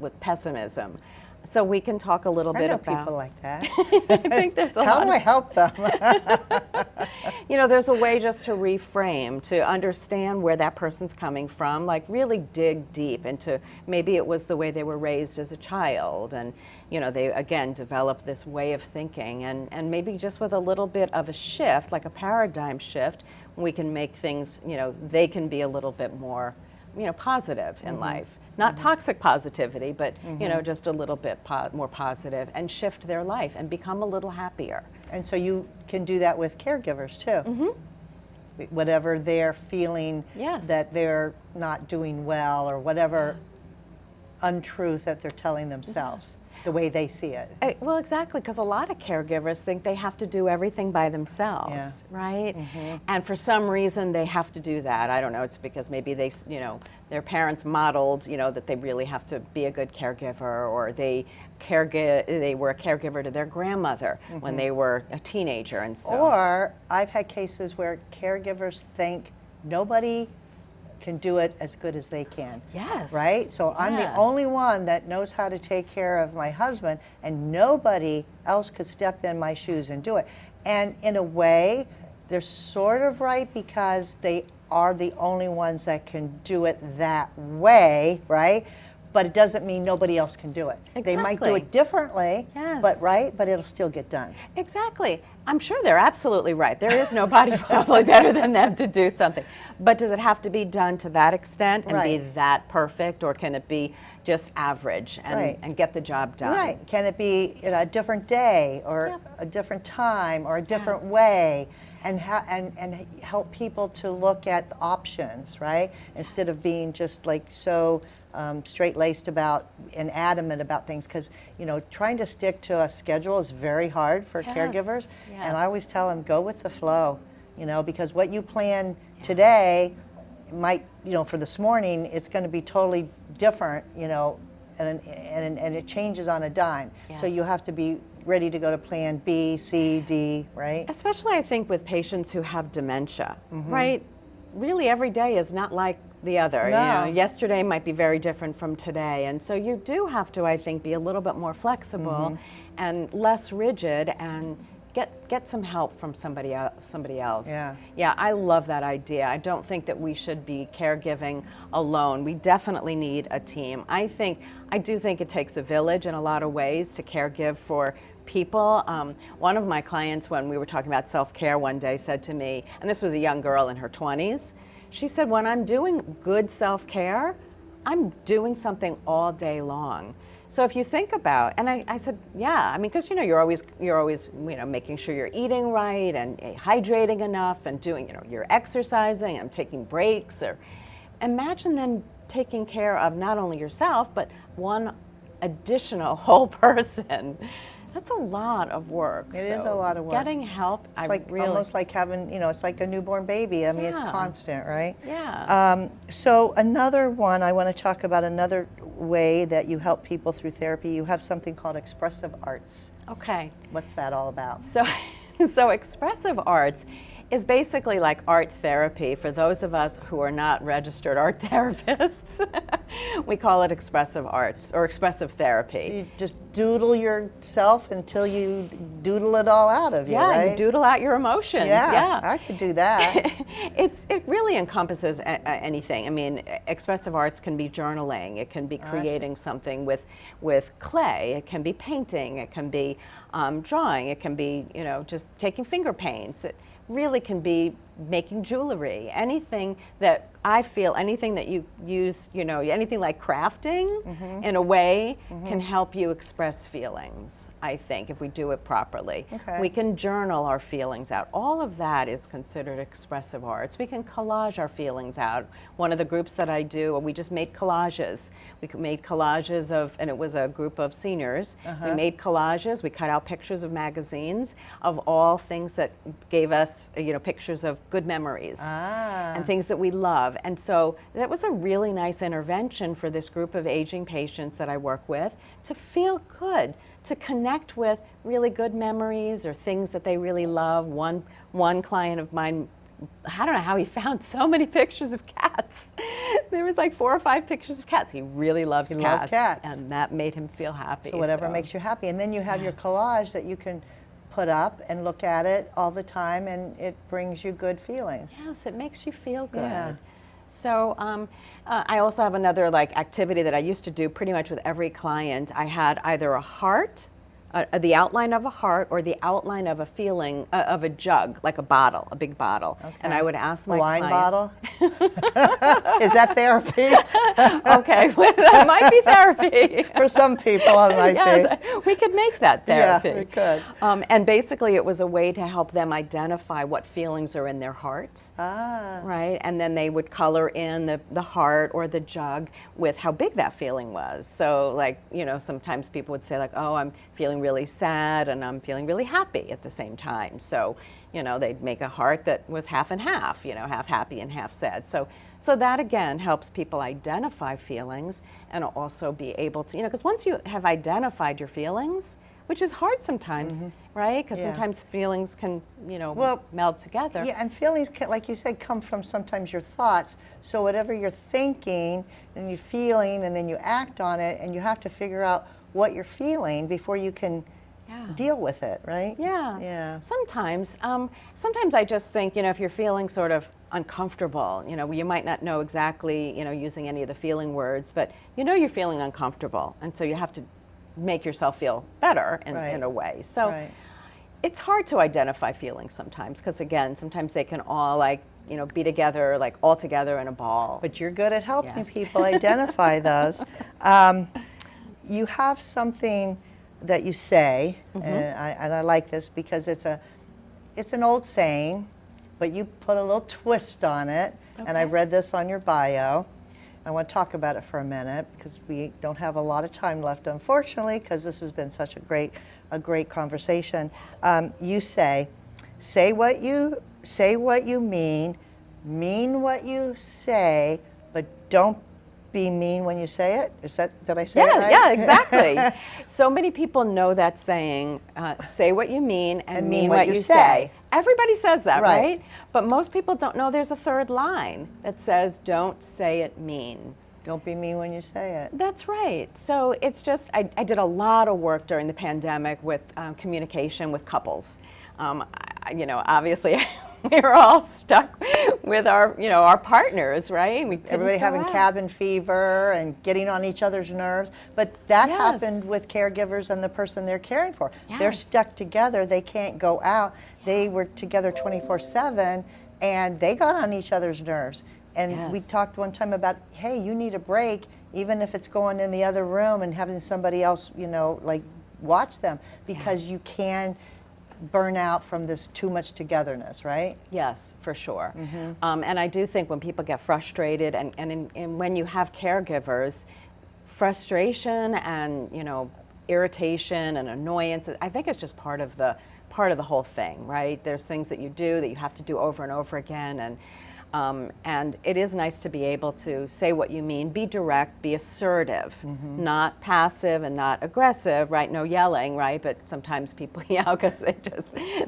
with pessimism. So we can talk a little bit about people like that. I think there's a How lot do I help them? there's a way just to reframe, to understand where that person's coming from, really dig deep into maybe it was the way they were raised as a child, and they again develop this way of thinking, and maybe just with a little bit of a shift, like a paradigm shift, we can make things, they can be a little bit more, positive in life. Not toxic positivity, but just a little bit more positive, and shift their life and become a little happier. And so you can do that with caregivers too. Whatever they're feeling, Yes. that they're not doing well, or whatever untruth that they're telling themselves, the way they see it. Well, exactly, because a lot of caregivers think they have to do everything by themselves, Yeah. right? And for some reason, they have to do that. I don't know. It's because maybe they, their parents modeled, that they really have to be a good caregiver, or they were a caregiver to their grandmother when they were a teenager, and so. Or I've had cases where caregivers think nobody can do it as good as they can. Yes. Right? So I'm the Yeah. only one that knows how to take care of my husband, and nobody else could step in my shoes and do it. And in a way, they're sort of right because they are the only ones that can do it that way, right? But it doesn't mean nobody else can do it. They might do Exactly. it differently, Yes. but it'll still get done. Exactly. I'm sure they're absolutely right. There is nobody probably better than them to do something. But does it have to be done to that extent and be Right. that perfect, or can it be just average and, Right. and get the job done? Right. Can it be a different day or Yep. a different time or a different way? And help people to look at the options, right? Instead of being just like so straight-laced about and adamant about things, because trying to stick to a schedule is very hard for Yes, caregivers. And I yes. always tell them, go with the flow, because what you plan today might, for this morning, it's going to be totally different, and it changes on a dime. So Yes. you have to be ready to go to plan B, C, D, right? Especially, I think, with patients who have dementia, right? Really, every day is not like the other. No. Yesterday might be very different from today. And so you do have to, I think, be a little bit more flexible and less rigid and get some help from somebody else. Yeah. Yeah, I love that idea. I don't think that we should be caregiving alone. We definitely need a team. I do think it takes a village in a lot of ways to caregive for people. One of my clients, when we were talking about self-care one day, said to me, and this was a young girl in her 20s, she said, when I'm doing good self-care, I'm doing something all day long. So if you think about, and I said, yeah, I mean, because you're always making sure you're eating right and hydrating enough and doing, you're exercising and taking breaks. Or imagine then taking care of not only yourself but one additional whole person. That's a lot of work. It is a lot of work. Getting help, It's almost like having, it's like a newborn baby. I mean, it's Yeah. constant, right? Yeah. So another one, I want to talk about another way that you help people through therapy. You have something called expressive arts. Okay. What's that all about? So expressive arts is basically like art therapy for those of us who are not registered art therapists. We call it expressive arts or expressive therapy. So you just doodle yourself until you doodle it all out of you, Yeah, right? you doodle out your emotions. Yeah, I could do that. It really encompasses anything. I mean, expressive arts can be journaling. It can be creating something with clay. It can be painting. It can be drawing. It can be just taking finger paints. It really can be making jewelry. Anything that I feel, anything that you use, anything like crafting in a way can help you express feelings, I think, if we do it properly. Okay. We can journal our feelings out. All of that is considered expressive arts. We can collage our feelings out. One of the groups that I do, we just made collages. We made collages of, and it was a group of seniors. We made collages. We cut out pictures of magazines of all things that gave us, pictures of good memories and things that we love. And so that was a really nice intervention for this group of aging patients that I work with to feel good, to connect with really good memories or things that they really love. One client of mine, I don't know how he found so many pictures of cats. There was like 4 or 5 pictures of cats. He really loves He cats. loved cats. And that made him feel happy. So whatever makes you happy. And then you have your collage that you can put up and look at it all the time, and it brings you good feelings. Yes, it makes you feel good. Yeah. So I also have another activity that I used to do pretty much with every client. I had either a heart, the outline of a heart, or the outline of a feeling of a jug, like a bottle, a big bottle. Okay. And I would ask my A wine client, bottle? Is that therapy? Okay, well, that might be therapy. For some people, it might Yes, be. we could make that therapy. Yeah, we could. And basically, it was a way to help them identify what feelings are in their heart. Ah. Right, and then they would color in the heart or the jug with how big that feeling was. So, sometimes people would say, oh, I'm feeling really sad and I'm feeling really happy at the same time. So, they'd make a heart that was half and half, half happy and half sad. So that again helps people identify feelings and also be able to, because once you have identified your feelings, which is hard sometimes, right? Because Yeah. sometimes feelings can, Well, meld together. Yeah, and feelings, like you said, come from sometimes your thoughts. So whatever you're thinking and you're feeling, and then you act on it, and you have to figure out what you're feeling before you can deal with it, right? Yeah. Yeah. Sometimes I just think, if you're feeling sort of uncomfortable, you might not know exactly, using any of the feeling words, but you're feeling uncomfortable, and so you have to make yourself feel better in a way. So Right. it's hard to identify feelings sometimes, because again, sometimes they can all be together, all together in a ball. But you're good at helping Yes. people identify those. You have something that you say, and I like this because it's an old saying, but you put a little twist on it, and I Okay. read this on your bio. I want to talk about it for a minute because we don't have a lot of time left, unfortunately, because this has been such a great conversation. You say what you mean what you say, but don't be mean when you say it. Did I say it right? Yeah, exactly. So many people know that saying, say what you mean and mean what you say. Everybody says that, Right. right? But most people don't know there's a third line that says, don't say it mean. Don't be mean when you say it. That's right. So it's just, I did a lot of work during the pandemic with communication with couples. Obviously, we were all stuck with our partners, right? We couldn't Everybody go having out. cabin fever and getting on each other's nerves. But that Yes. happened with caregivers and the person they're caring for. They're Yes. stuck together. They can't go out. They were together 24/7, and they got on each other's nerves. And we Yes. talked one time about, hey, you need a break, even if it's going in the other room and having somebody else, watch them, because you can burn out from this too much togetherness, right? Yes, for sure. And I do think when people get frustrated, and when you have caregivers, frustration and irritation and annoyance, I think it's just part of the whole thing, right? There's things that you do that you have to do over and over again, and it is nice to be able to say what you mean, be direct, be assertive, not passive and not aggressive, right? No yelling, right? But sometimes people yell because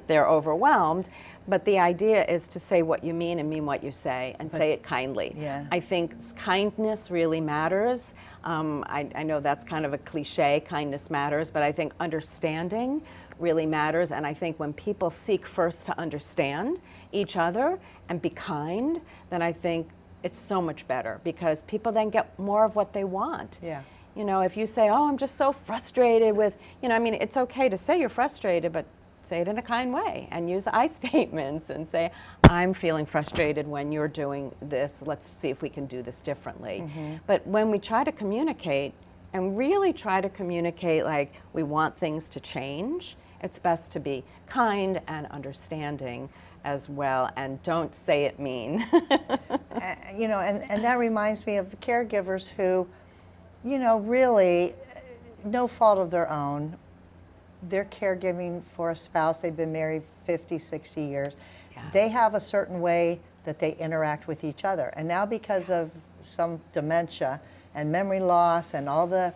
they're overwhelmed. But the idea is to say what you mean and mean what you say, and say it kindly. Yeah. I think kindness really matters. I know that's kind of a cliche, kindness matters, but I think understanding really matters. And I think when people seek first to understand each other and be kind, then I think it's so much better, because people then get more of what they want. Yeah. If you say, oh, I'm just so frustrated with, it's okay to say you're frustrated, but say it in a kind way and use I statements and say, I'm feeling frustrated when you're doing this. Let's see if we can do this differently. But when we try to communicate and really try to communicate like we want things to change, it's best to be kind and understanding as well, and don't say it mean. And that reminds me of caregivers who, really, no fault of their own, they're caregiving for a spouse. They've been married 50, 60 years. Yeah. They have a certain way that they interact with each other. And now because of some dementia and memory loss and all the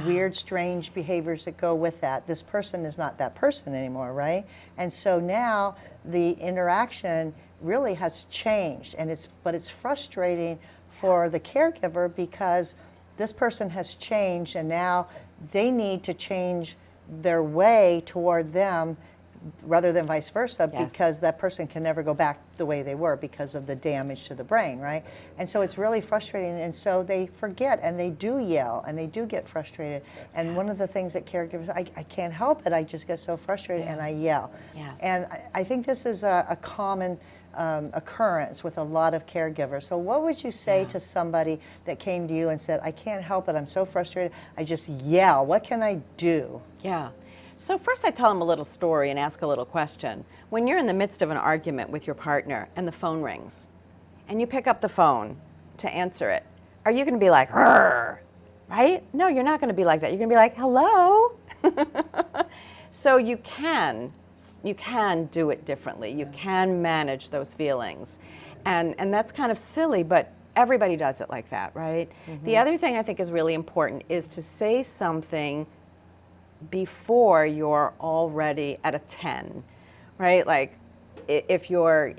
weird, strange behaviors that go with that, this person is not that person anymore, right? And so now the interaction really has changed, and it's frustrating for the caregiver, because this person has changed, and now they need to change their way toward them rather than vice versa, Yes. because that person can never go back the way they were because of the damage to the brain, right? And so it's really frustrating, and so they forget, and they do yell, and they do get frustrated. And one of the things that caregivers, I can't help it, I just get so frustrated and I yell. Yes. And I think this is a common occurrence with a lot of caregivers. So what would you say to somebody that came to you and said, I can't help it, I'm so frustrated, I just yell, what can I do? Yeah. So first I tell them a little story and ask a little question. When you're in the midst of an argument with your partner and the phone rings and you pick up the phone to answer it, are you going to be like, "Rrr," right? No, you're not going to be like that. You're going to be like, hello. So you can do it differently. You can manage those feelings. And that's kind of silly, but everybody does it like that, right? The other thing I think is really important is to say something before you're already at a 10, right? Like if you're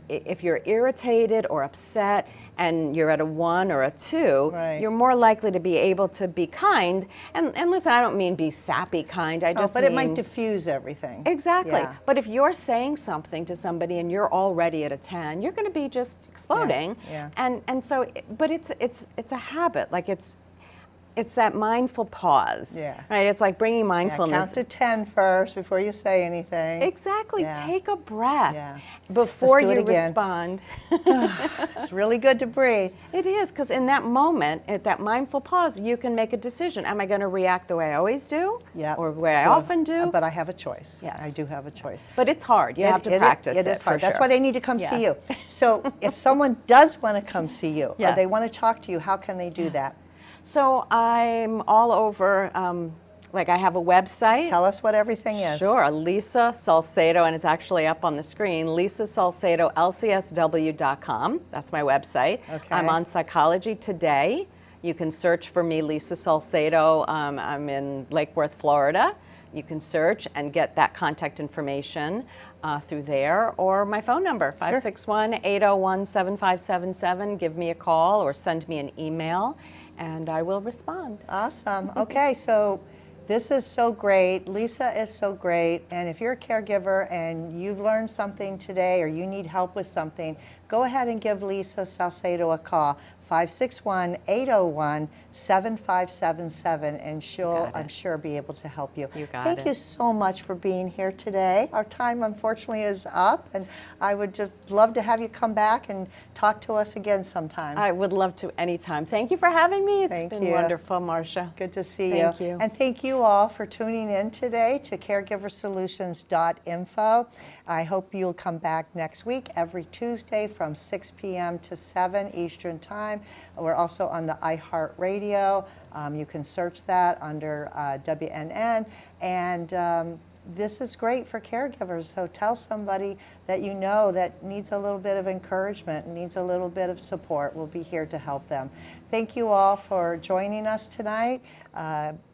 irritated or upset and you're at a 1 or a 2, Right. you're more likely to be able to be kind. And listen, I don't mean be sappy kind. I just but mean it might diffuse everything. exactly. Yeah. But if you're saying something to somebody and you're already at a 10, you're going to be just exploding. Yeah. And so, but it's a habit. Like it's that mindful pause. Yeah. Right. It's like bringing Yeah, mindfulness. count to 10 first before you say anything. Exactly. Yeah. Take a breath Yeah. before Let's do it you again. respond. It's really good to breathe. It is, because in that moment, at that mindful pause, you can make a decision. Am I going to react the way I always do? Yeah. Or the way I often do? But I have a choice. Yes. I do have a choice. But it's hard. You have to It- practice it. It is for hard. That's sure. why they need to come see Yeah. you. So if someone does want to come see you or they Yes. want to talk to you, how can they do that? So I'm all over, like I have a website. Tell us what everything is. Sure, Lisa Salcedo, and it's actually up on the screen, lisasalcedolcsw.com. That's my website. Okay. I'm on Psychology Today. You can search for me, Lisa Salcedo. I'm in Lake Worth, Florida. You can search and get that contact information through there, or my phone number, 561-801-7577. Give me a call or send me an email, and I will respond. Awesome. Okay, so this is so great. Lisa is so great. And if you're a caregiver and you've learned something today or you need help with something, go ahead and give Lisa Salcedo a call, 561-801-7577, and she'll, got it. I'm sure, be able to help you. You got Thank it. you so much for being here today. Our time, unfortunately, is up, and I would just love to have you come back and talk to us again sometime. I would love to anytime. Thank you for having me. It's Thank been you. wonderful, Marcia. Good to see Thank you. And thank you all for tuning in today to caregiversolutions.info. I hope you'll come back next week, every Tuesday from 6 p.m. to 7 Eastern Time. We're also on the iHeartRadio. You can search that under WNN. And this is great for caregivers, so tell somebody that you know that needs a little bit of encouragement, needs a little bit of support. We'll be here to help them. Thank you all for joining us tonight.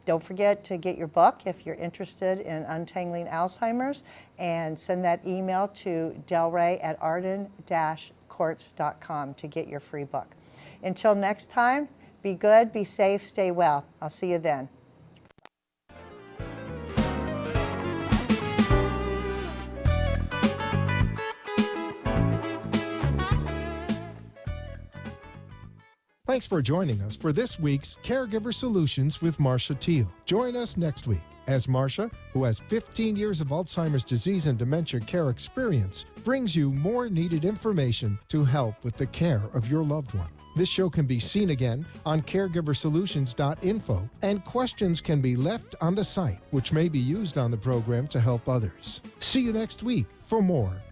Don't forget to get your book if you're interested in untangling Alzheimer's, and send that email to delray@arden-courts.com to get your free book. Until next time, be good, be safe, stay well. I'll see you then. Thanks for joining us for this week's Caregiver Solutions with Marcia Teele. Join us next week as Marcia, who has 15 years of Alzheimer's disease and dementia care experience, brings you more needed information to help with the care of your loved one. This show can be seen again on caregiversolutions.info, and questions can be left on the site, which may be used on the program to help others. See you next week for more